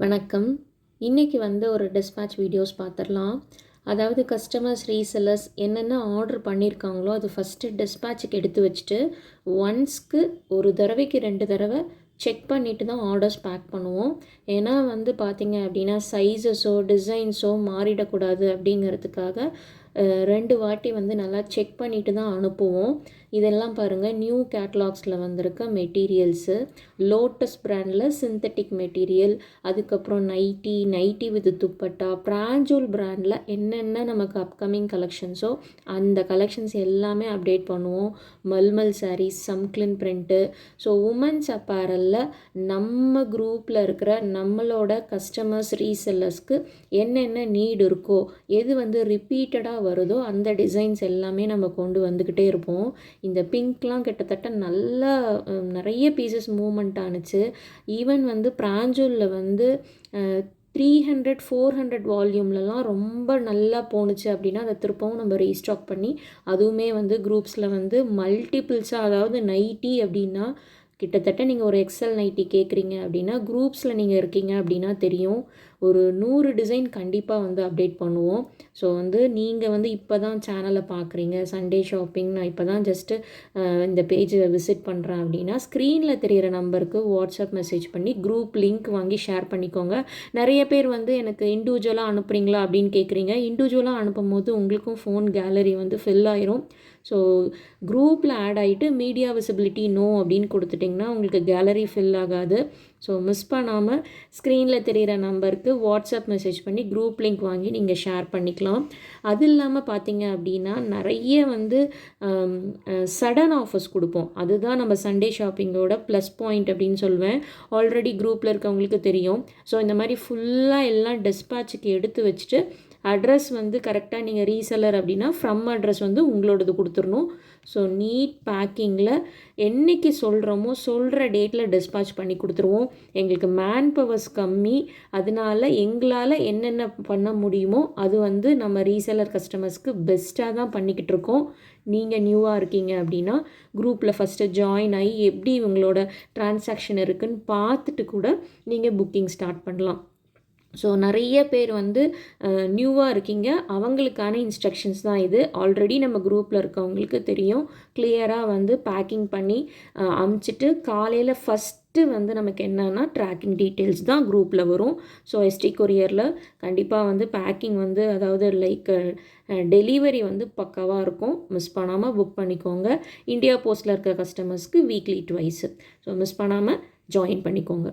வணக்கம். இன்றைக்கி ஒரு டிஸ்பேட்ச் வீடியோஸ் பார்த்துடலாம். அதாவது கஸ்டமர்ஸ், ரீசெல்லர்ஸ் என்னென்ன ஆர்டர் பண்ணியிருக்காங்களோ அது ஃபஸ்ட்டு டிஸ்பேட்சுக்கு எடுத்து வச்சுட்டு ஒன்ஸ்க்கு ஒரு தடவைக்கு 2 தடவை செக் பண்ணிவிட்டு தான் ஆர்டர்ஸ் பேக் பண்ணுவோம். ஏன்னா பார்த்திங்க அப்படின்னா சைஸஸோ டிசைன்ஸோ மாறிடக்கூடாது அப்படிங்கிறதுக்காக 2 வாட்டி நல்லா செக் பண்ணிவிட்டு தான் அனுப்புவோம். இதெல்லாம் பாருங்கள், நியூ கேட்லாக்ஸில் வந்திருக்க மெட்டீரியல்ஸு. லோட்டஸ் பிராண்டில் சிந்தட்டிக் மெட்டீரியல், அதுக்கப்புறம் நைட்டி வித் துப்பட்டா. பிராஞ்சூல் பிராண்டில் என்னென்ன நமக்கு அப்கமிங் கலெக்ஷன்ஸோ அந்த கலெக்ஷன்ஸ் எல்லாமே அப்டேட் பண்ணுவோம். மல்மல் சாரீஸ், சம்க்ளின் பிரிண்ட்டு. ஸோ உமன்ஸ் அப்பேரலில் நம்ம குரூப்பில் இருக்கிற நம்மளோட கஸ்டமர்ஸ், ரீசெல்லர்ஸ்க்கு என்னென்ன நீட் இருக்கோ, எது ரிப்பீட்டடாக வருதோ அந்த டிசைன்ஸ் எல்லாமே நம்ம கொண்டு வந்துக்கிட்டே இருப்போம். இந்த பிங்க்லாம் கிட்டத்தட்ட நல்லா நிறைய பீசஸ் மூவ்மெண்ட் ஆணுச்சு. ஈவன் பிராஞ்சூலில் 300 400 வால்யூம்லலாம் ரொம்ப நல்லா போணுச்சு அப்படின்னா அதை திருப்பவும் நம்ம ரீஸ்டாக் பண்ணி அதுவுமே குரூப்ஸில் மல்டிபிள்ஸாக, அதாவது நைட்டி அப்படின்னா கிட்டத்தட்ட நீங்கள் ஒரு எக்ஸல் நைட்டி கேட்குறீங்க அப்படின்னா குரூப்ஸில் நீங்கள் இருக்கீங்க அப்படின்னா தெரியும், ஒரு 100 டிசைன் கண்டிப்பாக அப்டேட் பண்ணுவோம். ஸோ நீங்கள் இப்போ தான் சேனலை பார்க்குறீங்க, சண்டே ஷாப்பிங், நான் இப்போ தான் ஜஸ்ட்டு இந்த பேஜை விசிட் பண்ணுறேன் அப்படின்னா ஸ்க்ரீனில் தெரிகிற நம்பருக்கு வாட்ஸ்அப் மெசேஜ் பண்ணி குரூப் லிங்க் வாங்கி ஷேர் பண்ணிக்கோங்க. நிறைய பேர் எனக்கு இண்டிவிஜுவலாக அனுப்புகிறீங்களா அப்படின்னு கேட்குறீங்க. இண்டிவிஜுவலாக அனுப்பும் போது உங்களுக்கும் ஃபோன் கேலரி ஃபில் ஆயிரும். ஸோ குரூப்பில் ஆட் ஆகிட்டு மீடியா விசிபிலிட்டி நோ அப்படின்னு கொடுத்துட்டிங்கன்னா உங்களுக்கு கேலரி ஃபில் ஆகாது. ஸோ மிஸ் பண்ணாமல் ஸ்க்ரீனில் தெரிகிற நம்பருக்கு வாட்ஸ்அப் மெசேஜ் பண்ணி குரூப் லிங்க் வாங்கி நீங்கள் ஷேர் பண்ணிக்கலாம். அது இல்லாமல் பார்த்தீங்க அப்படின்னா நிறைய சடன் ஆஃபர்ஸ் கொடுப்போம். அதுதான் நம்ம சண்டே ஷாப்பிங்கோட ப்ளஸ் பாயிண்ட் அப்படின்னு சொல்லுவேன். ஆல்ரெடி குரூப்பில் இருக்கவங்களுக்கு தெரியும். ஸோ இந்த மாதிரி ஃபுல்லாக எல்லாம் டிஸ்பேட்சுக்கு எடுத்து வச்சுட்டு அட்ரஸ் கரெக்டாக நீங்கள் ரீசெல்லர் அப்படின்னா ஃப்ரம் அட்ரஸ் உங்களோடது கொடுத்துடணும். ஸோ நீட் பேக்கிங்கில் என்றைக்கு சொல்கிறோமோ சொல்கிற டேட்டில் டிஸ்பேட்ச் பண்ணி கொடுத்துருவோம். எங்களுக்கு மேன் பவர்ஸ் கம்மி, அதனால எங்களால் என்னென்ன பண்ண முடியுமோ அது நம்ம ரீசெல்லர் கஸ்டமர்ஸ்க்கு பெஸ்ட்டாக தான் பண்ணிக்கிட்டு இருக்கோம். நீங்கள் நியூவாக இருக்கீங்க அப்படின்னா குரூப்பில் ஃபஸ்ட்டு ஜாயின் ஆகி எப்படி உங்களோட டிரான்சாக்ஷன் இருக்குதுன்னு பார்த்துட்டு கூட நீங்கள் புக்கிங் ஸ்டார்ட் பண்ணலாம். ஸோ நிறைய பேர் நியூவாக இருக்கீங்க, அவங்களுக்கான இன்ஸ்ட்ரக்ஷன்ஸ் தான் இது. ஆல்ரெடி நம்ம குரூப்பில் இருக்கவங்களுக்கு தெரியும். கிளியராக பேக்கிங் பண்ணி அமுச்சிட்டு காலையில் ஃபஸ்ட்டு நமக்கு என்னன்னா ட்ராக்கிங் டீட்டெயில்ஸ் தான் குரூப்பில் வரும். ஸோ எஸ்டி கொரியரில் கண்டிப்பாக பேக்கிங் அதாவது லைக் டெலிவரி பக்காவாக இருக்கும். மிஸ் பண்ணாமல் புக் பண்ணிக்கோங்க. இந்தியா போஸ்ட்டில் இருக்க கஸ்டமர்ஸ்க்கு வீக்லி ட்வைஸு. ஸோ மிஸ் பண்ணாமல் ஜாயின் பண்ணிக்கோங்க.